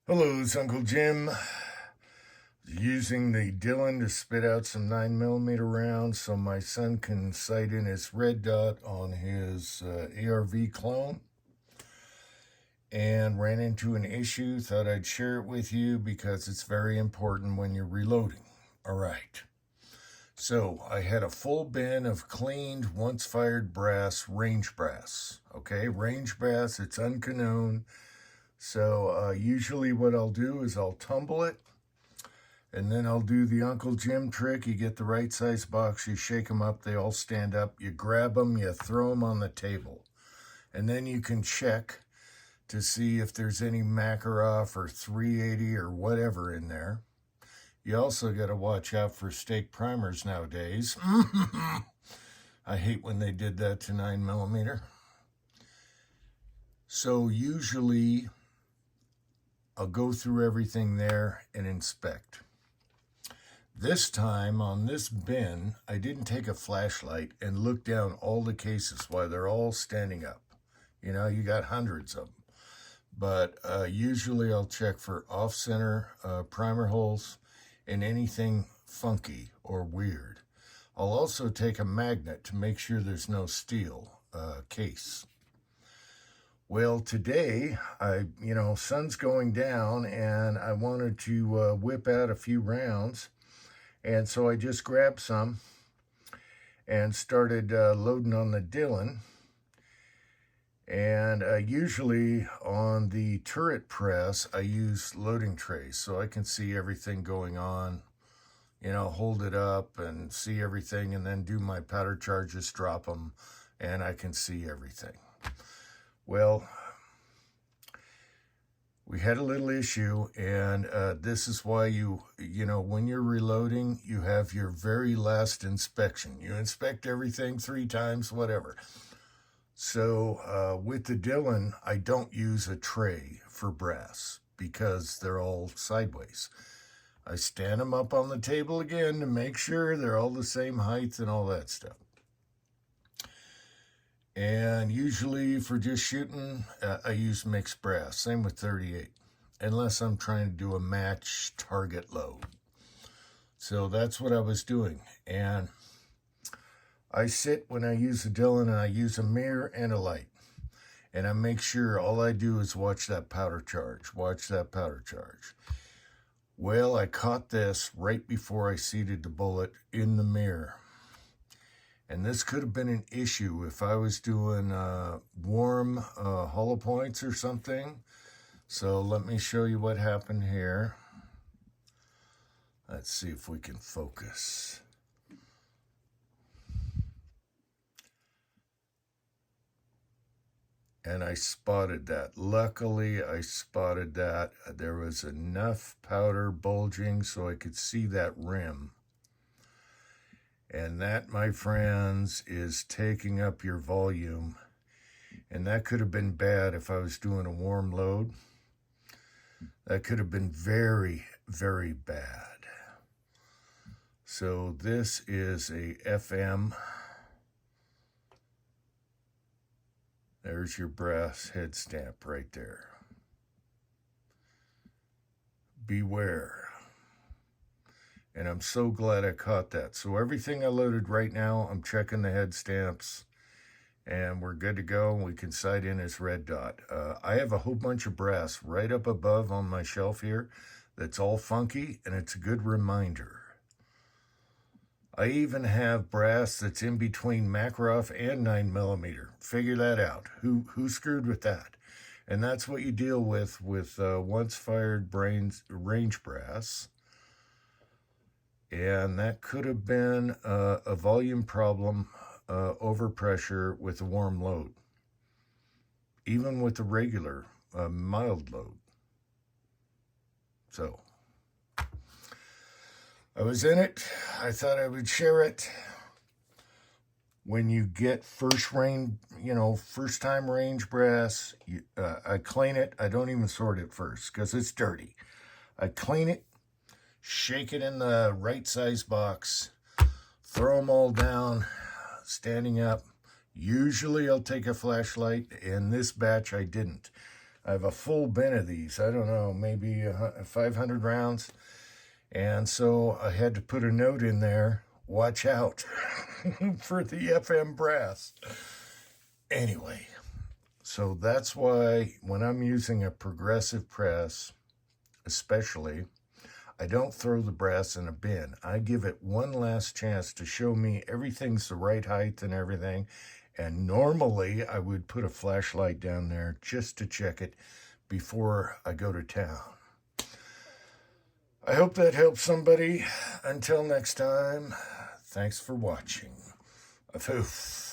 Hello, it's Uncle Jim. Using the Dillon to spit out some 9mm rounds so my son can sight in his red dot on his ARV clone. And ran into an issue, thought I'd share it with you because it's very important when you're reloading. All right. So I had a full bin of cleaned, once fired brass, range brass. Okay, range brass, it's unknown. So usually what I'll do is I'll tumble it, and then I'll do the Uncle Jim trick. You get the right size box, you shake them up, they all stand up, you grab them, you throw them on the table. And then you can check to see if there's any Makarov or 380 or whatever in there. You also got to watch out for steak primers nowadays. I hate when they did that to 9mm. So usually I'll go through everything there and inspect. This time on this bin, I didn't take a flashlight and look down all the cases while they're all standing up. You know, you got hundreds of them. But usually I'll check for off-center primer holes and anything funky or weird. I'll also take a magnet to make sure there's no steel case. Well, today, sun's going down and I wanted to whip out a few rounds. And so I just grabbed some and started loading on the Dillon. And usually on the turret press, I use loading trays so I can see everything going on, hold it up and see everything and then do my powder charges, drop them, and I can see everything. Well, we had a little issue, and this is why when you're reloading, you have your very last inspection. You inspect everything 3 times, whatever. So with the Dillon, I don't use a tray for brass because they're all sideways. I stand them up on the table again to make sure they're all the same height and all that stuff. And usually for just shooting, I use mixed brass. Same with 38, unless I'm trying to do a match target load. So that's what I was doing. And I sit when I use the Dillon and I use a mirror and a light. And I make sure all I do is watch that powder charge. Well, I caught this right before I seated the bullet in the mirror. And this could have been an issue if I was doing warm hollow points or something. So let me show you what happened here. Let's see if we can focus. And I spotted that. Luckily, I spotted that. There was enough powder bulging so I could see that rim. And that, my friends, is taking up your volume. And that could have been bad if I was doing a warm load. That could have been very, very bad. So this is a FM. There's your brass head stamp right there. Beware. And I'm so glad I caught that. So everything I loaded right now, I'm checking the head stamps. And we're good to go. We can sight in as red dot. I have a whole bunch of brass right up above on my shelf here that's all funky, and it's a good reminder. I even have brass that's in between Makarov and 9mm. Figure that out. Who screwed with that? And that's what you deal with once fired range brass. And that could have been a volume problem, overpressure with a warm load. Even with the regular mild load. So I was in it. I thought I would share it. When you get first time range brass, I clean it. I don't even sort it first because it's dirty. I clean it, shake it in the right size box, throw them all down, standing up. Usually I'll take a flashlight. In this batch, I didn't. I have a full bin of these. I don't know, maybe 500 rounds. And so I had to put a note in there, watch out for the FM brass. Anyway, so that's why when I'm using a progressive press, especially, I don't throw the brass in a bin. I give it one last chance to show me everything's the right height and everything. And normally I would put a flashlight down there just to check it before I go to town. I hope that helps somebody. Until next time, thanks for watching. Afoof.